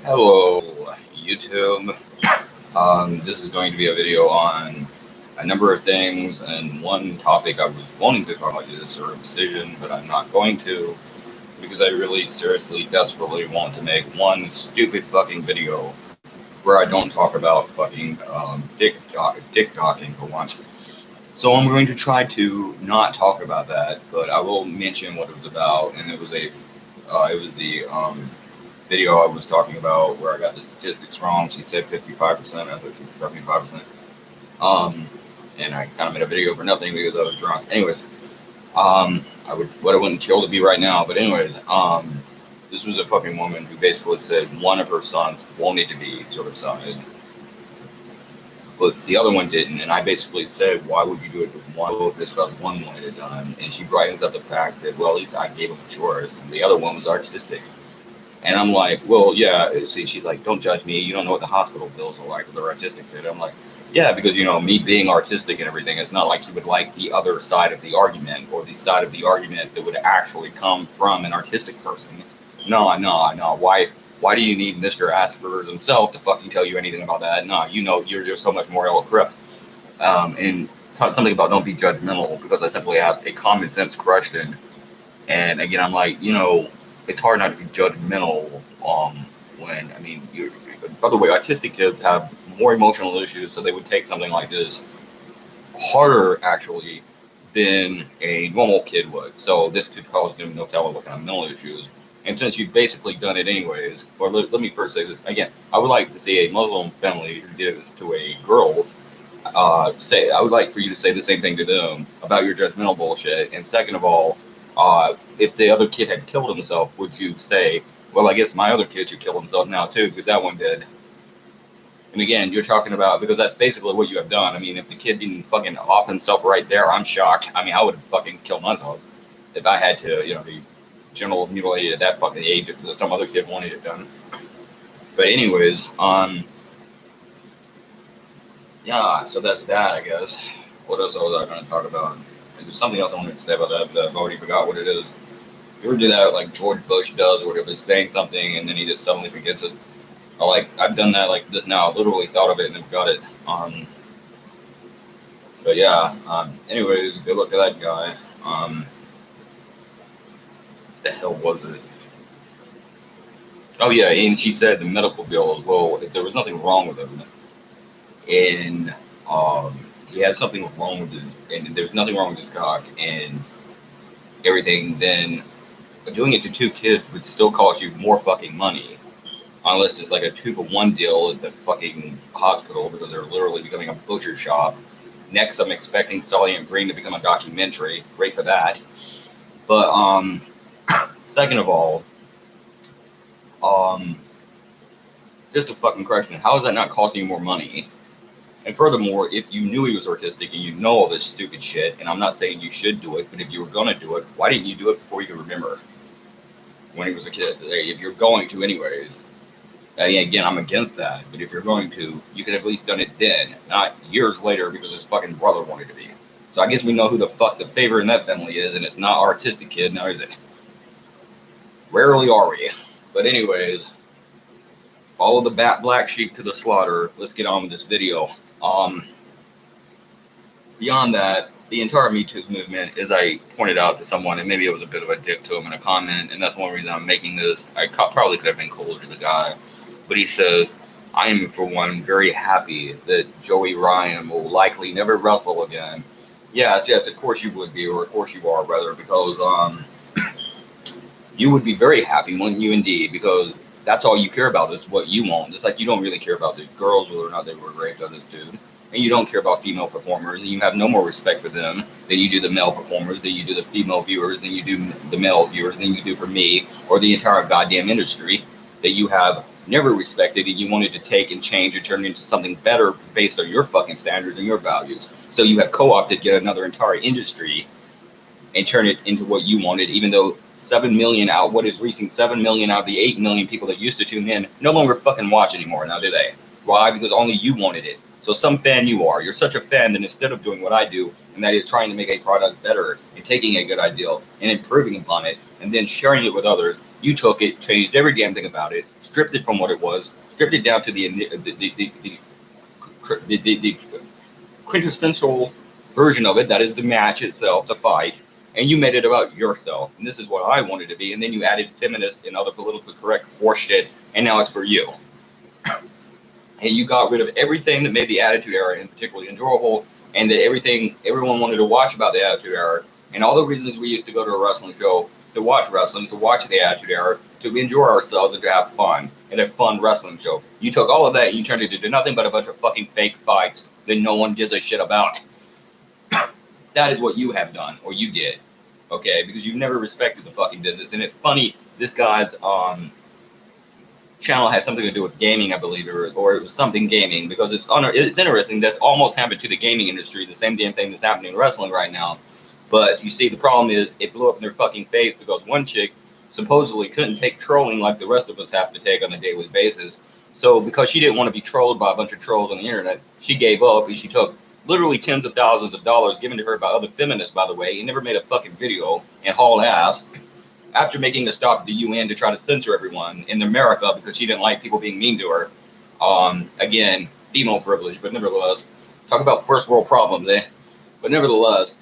Hello, YouTube. This is going to be a video on a number of things, and one topic I was wanting to talk about is circumcision, but I'm not going to because I really, seriously, desperately want to make one stupid fucking video where I don't talk about fucking dick docking for once. So I'm going to try to not talk about that, but I will mention what it was about, and it was the video I was talking about where I got the statistics wrong. She said 55%, I thought she said 75%. Um, and I kind of made a video for nothing because I was drunk. Anyways, I wouldn't kill to be right now, but anyways, this was a fucking woman who basically said one of her sons wanted to be circumcised, but the other one didn't. And I basically said, why would you do it with one? This because one wanted it done. And she brightens up the fact that, well, at least I gave him a choice, and the other one was artistic. And I'm like, well, yeah. See, she's like, don't judge me. You don't know what the hospital bills are like with their artistic kid. I'm like, yeah, because, me being artistic and everything, it's not like you would like the other side of the argument or the side of the argument that would actually come from an artistic person. No. Why do you need Mr. Asperger's himself to fucking tell you anything about that? No, you're just so much more eloquent. And talk something about don't be judgmental because I simply asked a common sense question. And again, I'm like, it's hard not to be judgmental when, by the way, autistic kids have more emotional issues, so they would take something like this harder, actually, than a normal kid would. So this could cause them no telling what kind of mental issues. And since you've basically done it anyways, or let me first say this again, I would like to see a Muslim family who did this to a girl I would like for you to say the same thing to them about your judgmental bullshit. And second of all, if the other kid had killed himself, would you say, well, I guess my other kid should kill himself now too, because that one did? And again, you're talking about, because that's basically what you have done. I mean, if the kid didn't fucking off himself right there, I'm shocked. I mean, I would have fucking killed myself if I had to, be genital mutilated at that fucking age if some other kid wanted it done. But anyways, yeah, so that's that, I guess. What else was I going to talk about? There's something else I wanted to say about that, but I've already forgot what it is. You ever do that like George Bush does, where he'll be saying something and then he just suddenly forgets it? I've done that like this now. I literally thought of it and forgot it. But yeah. Anyways, good luck to that guy. The hell was it? Oh yeah, and she said the medical bill. Well, if there was nothing wrong with him, and he has something wrong with his, and there's nothing wrong with his cock and everything, then doing it to two kids would still cost you more fucking money, unless it's like a 2-for-1 deal at the fucking hospital, because they're literally becoming a butcher shop. Next, I'm expecting Sully and Green to become a documentary. Great for that. But second of all, just a fucking question: how is that not costing you more money? And furthermore, if you knew he was autistic and you know all this stupid shit, and I'm not saying you should do it, but if you were going to do it, why didn't you do it before you could remember when he was a kid? If you're going to anyways, again, I'm against that, but if you're going to, you could have at least done it then, not years later because his fucking brother wanted to be. So I guess we know who the fuck the favorite in that family is, and it's not our artistic kid, now is it? Rarely are we. But anyways, follow the black sheep to the slaughter. Let's get on with this video. Beyond that, the entire Me Too movement, as I pointed out to someone, and maybe it was a bit of a dick to him in a comment, and that's one reason I'm making this. I probably could have been cooler to the guy, but he says, I am, for one, very happy that Joey Ryan will likely never wrestle again. Yes, of course you would be, or of course you are, rather, because you would be very happy, wouldn't you, indeed, because that's all you care about is what you want. Just like you don't really care about these girls, whether or not they were raped by this dude. And you don't care about female performers, and you have no more respect for them than you do the male performers, than you do the female viewers, than you do the male viewers, than you do for me, or the entire goddamn industry that you have never respected and you wanted to take and change and turn it into something better based on your fucking standards and your values. So you have co-opted yet another entire industry and turn it into what you wanted, even though 7 million out, what is reaching 7 million out of the 8 million people that used to tune in no longer fucking watch anymore now, do they? Why? Because only you wanted it. So some fan you are. You're such a fan that instead of doing what I do, and that is trying to make a product better and taking a good ideal and improving upon it and then sharing it with others, You took it, changed every damn thing about it, stripped it from what it was, stripped it down to the quintessential version of it, that is the match itself, the fight, and you made it about yourself. And this is what I wanted to be. And then you added feminist and other politically correct horseshit, and now it's for you. And you got rid of everything that made the Attitude Era and particularly enjoyable, and that everything everyone wanted to watch about the Attitude Era, and all the reasons we used to go to a wrestling show to watch wrestling, to watch the Attitude Era, to enjoy ourselves and to have fun, and a fun wrestling show. You took all of that and you turned it into nothing but a bunch of fucking fake fights that no one gives a shit about. That is what you have done, or you did, okay? Because you've never respected the fucking business. And it's funny, this guy's channel has something to do with gaming, I believe, or it was something gaming, because it's interesting. That's almost happened to the gaming industry, the same damn thing that's happening in wrestling right now. But you see, the problem is it blew up in their fucking face because one chick supposedly couldn't take trolling like the rest of us have to take on a daily basis. So because she didn't want to be trolled by a bunch of trolls on the internet, she gave up and she took literally tens of thousands of dollars given to her by other feminists, by the way, and never made a fucking video and hauled ass after making a stop at the UN to try to censor everyone in America because she didn't like people being mean to her. Again, female privilege, but nevertheless, talk about first world problems, eh? But nevertheless,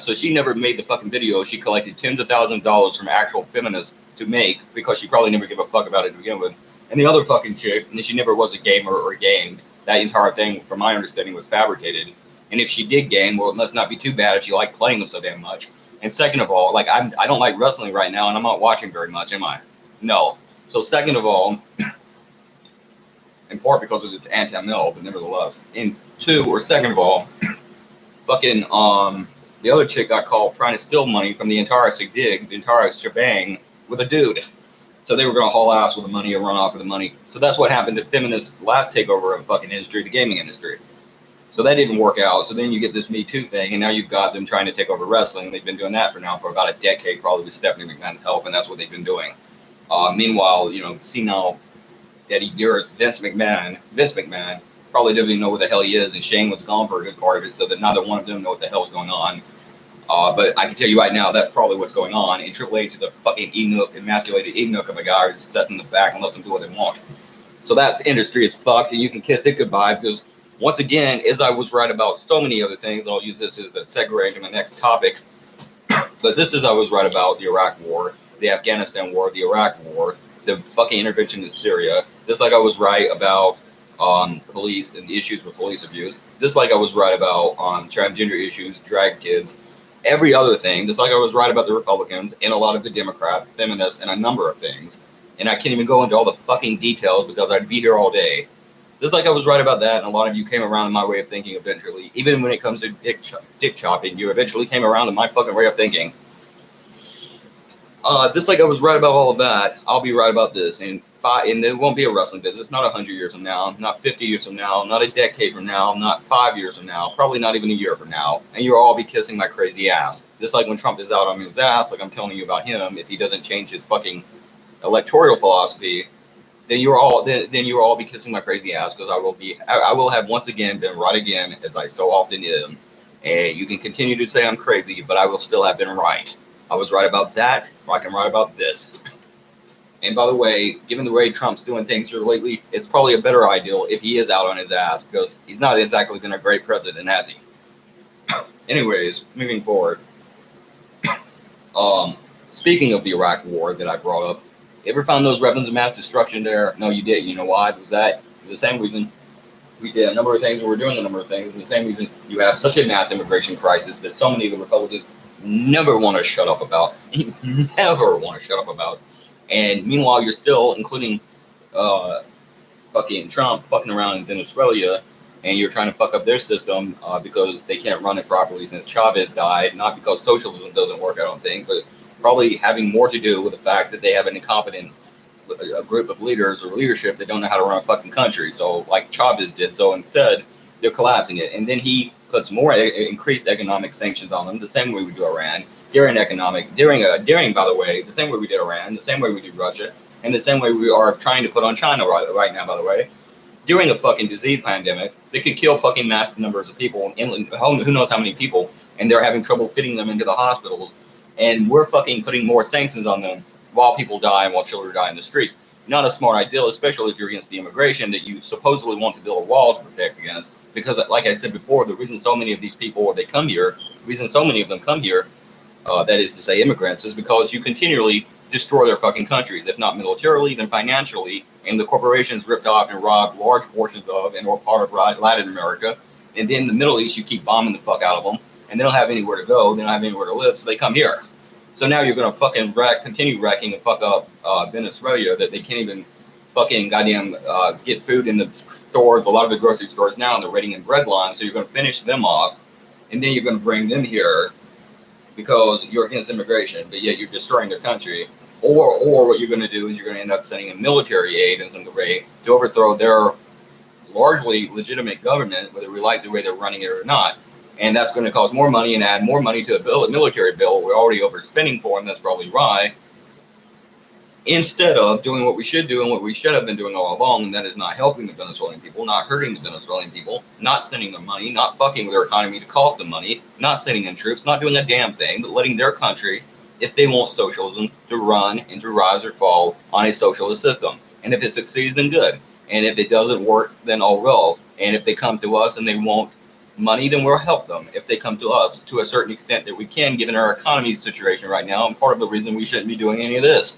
so she never made the fucking video. She collected tens of thousands of dollars from actual feminists to make because she probably never gave a fuck about it to begin with. And the other fucking chick, and she never was a gamer or gamed. That entire thing, from my understanding, was fabricated. And if she did game, well, it must not be too bad if she liked playing them so damn much. And second of all, like I don't like wrestling right now, and I'm not watching very much, am I? No. So second of all, in part because of its anti-male, but nevertheless. And second of all, fucking the other chick got caught trying to steal money from the entire Sigdig, the entire shebang, with a dude. So they were going to haul ass with the money or run off with the money. So that's what happened to feminists' last takeover of the fucking industry, the gaming industry. So that didn't work out. So then you get this Me Too thing, and now you've got them trying to take over wrestling. They've been doing that for about a decade, probably with Stephanie McMahon's help, and that's what they've been doing. Meanwhile, senile Daddy Dearest Vince McMahon, probably doesn't even know what the hell he is, and Shane was gone for a good part of it, so that neither one of them know what the hell's going on. But I can tell you right now, that's probably what's going on. And Triple H is a fucking emasculated Enoch of a guy who's sitting in the back and lets them do what they want. So that industry is fucked, and you can kiss it goodbye because, once again, as I was right about so many other things, I'll use this as a segue into my next topic. But this is I was right about the Iraq War, the Afghanistan War, the Iraq War, the fucking intervention in Syria. Just like I was right about police and the issues with police abuse. Just like I was right about transgender issues, drag kids, every other thing. Just like I was right about the Republicans and a lot of the Democrats, feminists, and a number of things. And I can't even go into all the fucking details because I'd be here all day. Just like I was right about that, and a lot of you came around in my way of thinking eventually. Even when it comes to dick chopping, you eventually came around in my fucking way of thinking. Just like I was right about all of that, I'll be right about this. And there won't be a wrestling business, not 100 years from now, not 50 years from now, not a decade from now, not 5 years from now, probably not even a year from now. And you'll all be kissing my crazy ass. Just like when Trump is out on his ass, like I'm telling you about him, if he doesn't change his fucking electoral philosophy, then you will all be kissing my crazy ass because I will have once again been right again, as I so often am. And you can continue to say I'm crazy, but I will still have been right. I was right about that, or I can write about this. And by the way, given the way Trump's doing things here lately, it's probably a better ideal if he is out on his ass because he's not exactly been a great president, has he? Anyways, moving forward. Speaking of the Iraq War that I brought up, you ever found those weapons of mass destruction there? No, you didn't. You know why? It was the same reason we did a number of things, and we're doing a number of things. And the same reason you have such a mass immigration crisis that so many of the Republicans never want to shut up about. Never want to shut up about. And meanwhile, you're still, including fucking Trump, fucking around in Venezuela, and you're trying to fuck up their system because they can't run it properly since Chavez died. Not because socialism doesn't work, I don't think, but probably having more to do with the fact that they have an incompetent group of leaders or leadership that don't know how to run a fucking country. So like Chavez did. So instead, they're collapsing it. And then he puts more increased economic sanctions on them, the same way we do Iran, during, by the way, the same way we did Iran, the same way we do Russia, and the same way we are trying to put on China right now, by the way, during a fucking disease pandemic that could kill fucking massive numbers of people, who knows how many people, and they're having trouble fitting them into the hospitals. And we're fucking putting more sanctions on them while people die and while children die in the streets. Not a smart idea, especially if you're against the immigration that you supposedly want to build a wall to protect against. Because, like I said before, the reason so many of these people they come here, the reason so many of them come here, that is to say immigrants, is because you continually destroy their fucking countries, if not militarily, then financially, and the corporations ripped off and robbed large portions of and or part of Latin America. And then the Middle East, you keep bombing the fuck out of them, and they don't have anywhere to go, they don't have anywhere to live, so they come here. So now you're gonna fucking continue wrecking and fuck up Venezuela, that they can't even fucking goddamn get food in the stores, a lot of the grocery stores now, and they're waiting in bread lines, so you're gonna finish them off, and then you're gonna bring them here because you're against immigration, but yet you're destroying their country. Or what you're going to do is you're going to end up sending in military aid in some way to overthrow their largely legitimate government, whether we like the way they're running it or not. And that's going to cost more money and add more money to the military bill. We're already overspending for them. That's probably right. Instead of doing what we should do and what we should have been doing all along, and that is not helping the Venezuelan people, not hurting the Venezuelan people, not sending them money, not fucking with their economy to cost them money, not sending in troops, not doing a damn thing, but letting their country, if they want socialism, to run and to rise or fall on a socialist system. And if it succeeds, then good. And if it doesn't work, then all well. And if they come to us and they want money, then we'll help them. If they come to us to a certain extent that we can, given our economy situation right now, and part of the reason we shouldn't be doing any of this.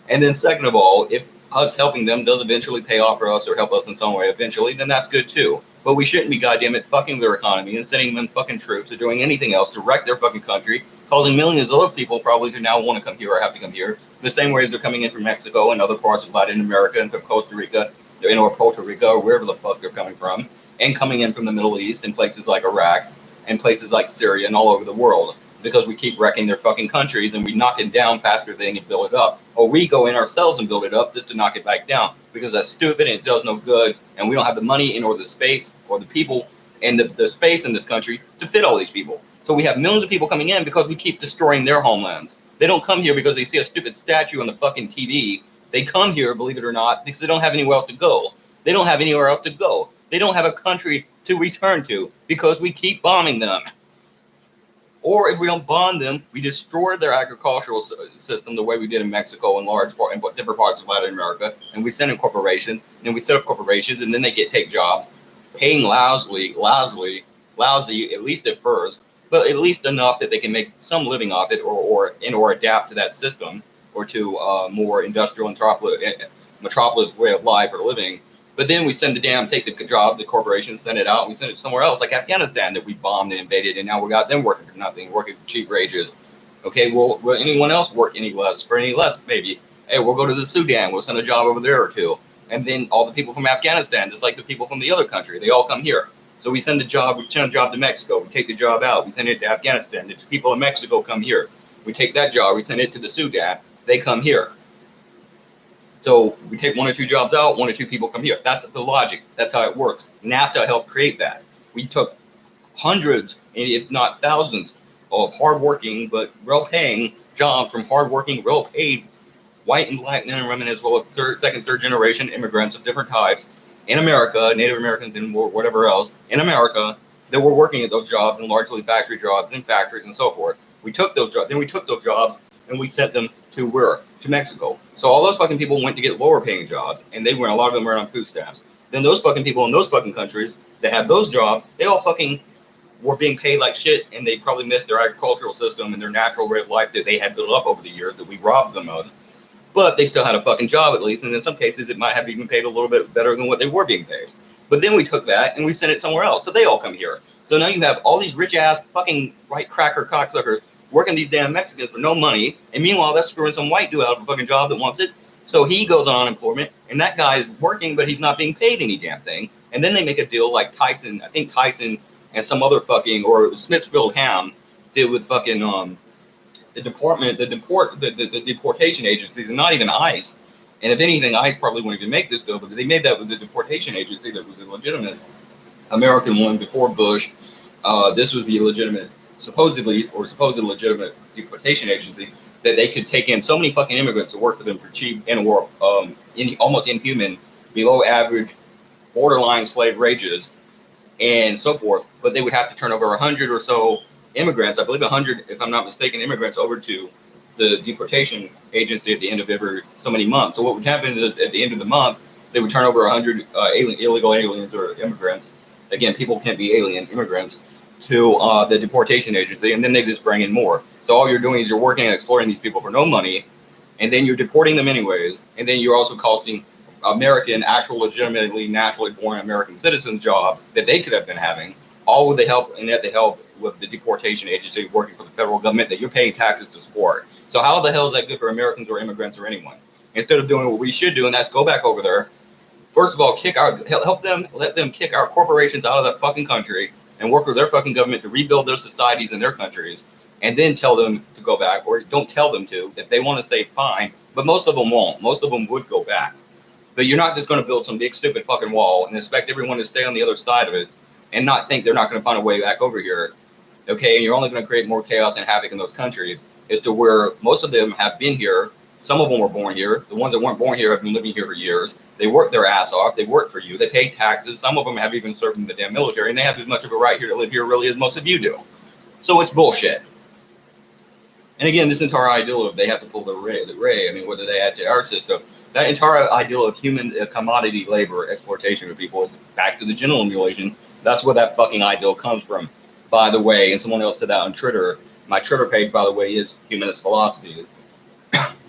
And then second of all, if us helping them does eventually pay off for us or help us in some way eventually, then that's good too. But we shouldn't be goddamn it fucking their economy and sending them fucking troops or doing anything else to wreck their fucking country, causing millions of other people probably to now want to come here or have to come here, the same way as they're coming in from Mexico and other parts of Latin America and from Costa Rica, or Puerto Rico, or wherever the fuck they're coming from, and coming in from the Middle East and places like Iraq and places like Syria and all over the world. Because we keep wrecking their fucking countries and we knock it down faster than they can build it up. Or we go in ourselves and build it up just to knock it back down because that's stupid and it does no good. And we don't have the money and or the space or the people and the space in this country to fit all these people. So we have millions of people coming in because we keep destroying their homelands. They don't come here because they see a stupid statue on the fucking TV. They come here, believe it or not, because they don't have anywhere else to go. They don't have anywhere else to go. They don't have a country to return to because we keep bombing them. Or if we don't bond them, we destroy their agricultural system the way we did in Mexico and different parts of Latin America. And we send in corporations, and then we set up corporations, and then they take jobs, paying lousy, at least at first, but at least enough that they can make some living off it, or adapt to that system, or to a more industrial metropolis way of life or living. But then we take the job, the corporation, send it out, and we send it somewhere else, like Afghanistan, that we bombed and invaded, and now we got them working for nothing, working for cheap wages. Okay, will anyone else work any less, maybe? Hey, we'll go to the Sudan, we'll send a job over there or two. And then all the people from Afghanistan, just like the people from the other country, they all come here. So we send a job to Mexico, we take the job out, we send it to Afghanistan, the people in Mexico come here. We take that job, we send it to the Sudan, they come here. So we take one or two jobs out, one or two people come here. That's the logic. That's how it works. NAFTA helped create that. We took hundreds, if not thousands, of hardworking but well-paying jobs from hardworking, well-paid white and black men and women, as well as second, third generation immigrants of different types in America, Native Americans and whatever else in America that were working at those jobs, and largely factory jobs in factories and so forth. We took those jobs, then we took those jobs and we sent them to where? To Mexico. So all those fucking people went to get lower paying jobs, and a lot of them were on food stamps. Then those fucking people in those fucking countries that had those jobs, they all fucking were being paid like shit, and they probably missed their agricultural system and their natural way of life that they had built up over the years that we robbed them of. But they still had a fucking job at least, and in some cases it might have even paid a little bit better than what they were being paid. But then we took that and we sent it somewhere else, so they all come here. So now you have all these rich ass fucking white cracker cocksuckers working these damn Mexicans for no money, and meanwhile that's screwing some white dude out of a fucking job that wants it. So he goes on unemployment, and that guy is working, but he's not being paid any damn thing. And then they make a deal like Tyson, I think Tyson and some other fucking, or Smithfield Ham did with fucking the deportation agencies, and not even ICE. And if anything, ICE probably wouldn't even make this deal, but they made that with the deportation agency that was a legitimate American one before Bush. This was the legitimate, supposedly legitimate deportation agency, that they could take in so many fucking immigrants to work for them for cheap and or almost inhuman, below average, borderline slave wages, and so forth. But they would have to turn over 100 or so immigrants, I believe 100, if I'm not mistaken, immigrants over to the deportation agency at the end of every so many months. So what would happen is at the end of the month, they would turn over 100 illegal aliens or immigrants. Again, people can't be alien immigrants to the deportation agency, and then they just bring in more. So all you're doing is you're working and exploiting these people for no money, and then you're deporting them anyways, and then you're also costing American, actual, legitimately, naturally born American citizens jobs that they could have been having, all with the help with the deportation agency working for the federal government that you're paying taxes to support. So how the hell is that good for Americans or immigrants or anyone? Instead of doing what we should do, and that's go back over there. First of all, let them kick our corporations out of that fucking country and work with their fucking government to rebuild their societies in their countries, and then tell them to go back, or don't tell them to. If they want to stay, fine, but most of them won't. Most of them would go back. But you're not just going to build some big stupid fucking wall and expect everyone to stay on the other side of it and not think they're not going to find a way back over here. Okay, and you're only going to create more chaos and havoc in those countries as to where most of them have been here. Some of them were born here. The ones that weren't born here have been living here for years. They work their ass off. They work for you. They pay taxes. Some of them have even served in the damn military, and they have as much of a right here to live here really as most of you do. So it's bullshit. And again, this entire ideal of they have to pull the ray. I mean, what do they add to our system? That entire ideal of human commodity labor exploitation of people is back to the genital mutilation. That's where that fucking ideal comes from, by the way. And someone else said that on Twitter. My Twitter page, by the way, is Humanist Philosophy.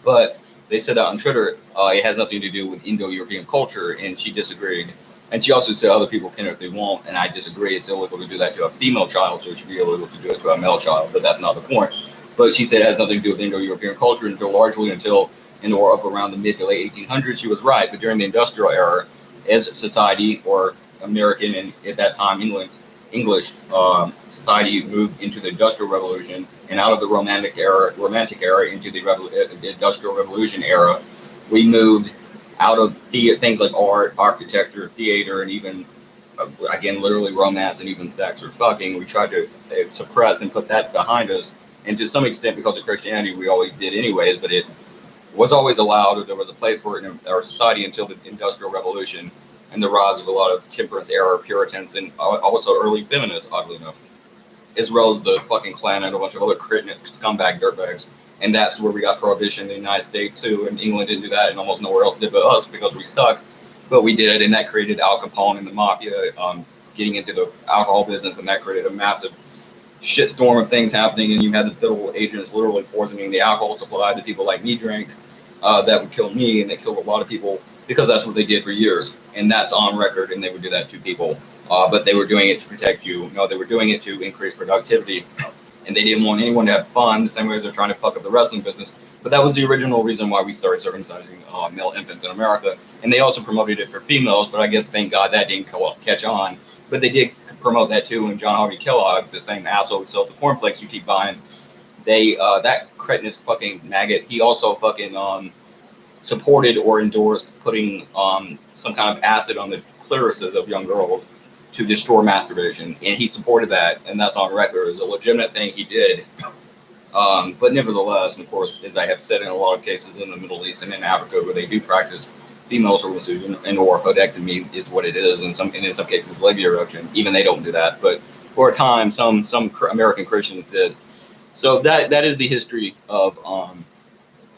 But they said that on Twitter, it has nothing to do with Indo-European culture, and she disagreed. And she also said other people can if they won't, and I disagree. It's illegal to do that to a female child, so it should be illegal to do it to a male child, but that's not the point. But she said it has nothing to do with Indo-European culture until up around the mid to late 1800s. She was right, but during the industrial era, as society, or American and at that time English society, moved into the Industrial Revolution and out of the Romantic era into the Industrial Revolution era, we moved out of things like art, architecture, theater, and even again, literally romance and even sex or fucking. We tried to suppress and put that behind us. And to some extent, because of Christianity, we always did anyways, but it was always allowed, or there was a place for it in our society until the Industrial Revolution and the rise of a lot of temperance era Puritans and also early feminists, oddly enough, as well as the fucking Klan and a bunch of other scumbag dirtbags. And that's where we got prohibition in the United States too, and England didn't do that, and almost nowhere else did but us because we suck. But we did, and that created Al Capone and the mafia getting into the alcohol business, and that created a massive shitstorm of things happening, and you had the federal agents literally poisoning the alcohol supply that people like me drink, that would kill me, and they killed a lot of people because that's what they did for years, and that's on record, and they would do that to people, but they were doing it to protect you. No, they were doing it to increase productivity, and they didn't want anyone to have fun the same way as they're trying to fuck up the wrestling business. But that was the original reason why we started circumcising male infants in America, and they also promoted it for females, but I guess thank God that didn't catch on. But they did promote that too, and John Harvey Kellogg, the same asshole who sells the cornflakes you keep buying, that cretinous fucking maggot, he also fucking supported or endorsed putting some kind of acid on the clitorises of young girls to destroy masturbation, and he supported that, and that's on record as a legitimate thing he did. But nevertheless, and of course, as I have said in a lot of cases in the Middle East and in Africa, where they do practice female circumcision and or hodectomy is what it is, and in some cases labia erection. Even they don't do that, but for a time, some American Christians did. So that is the history of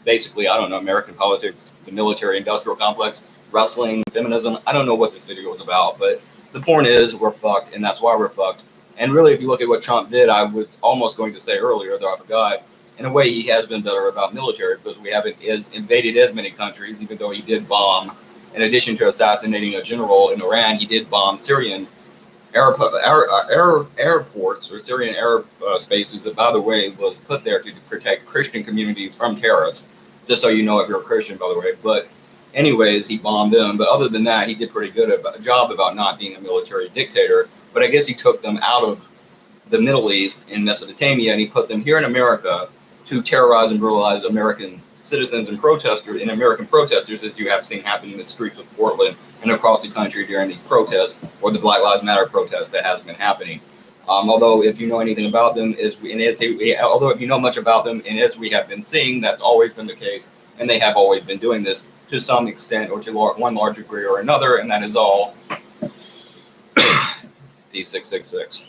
basically, I don't know, American politics, the military industrial complex, wrestling, feminism. I don't know what this video is about, but the point is we're fucked, and that's why we're fucked. And really, if you look at what Trump did, I was almost going to say earlier, though I forgot, in a way he has been better about military because we haven't invaded as many countries, even though he did bomb, in addition to assassinating a general in Iran, he did bomb Syrian airports or Syrian air spaces that, by the way, was put there to protect Christian communities from terrorists. Just so you know, if you're a Christian, by the way. But anyways, he bombed them. But other than that, he did pretty good a job about not being a military dictator. But I guess he took them out of the Middle East in Mesopotamia, and he put them here in America to terrorize and brutalize American citizens and protesters, and American protesters, as you have seen happen in the streets of Portland and across the country during these protests, or the Black Lives Matter protest that has been happening. Although if you know anything about them, although if you know much about them, and as we have been seeing, that's always been the case, and they have always been doing this to some extent or to one large degree or another, and that is all. P666.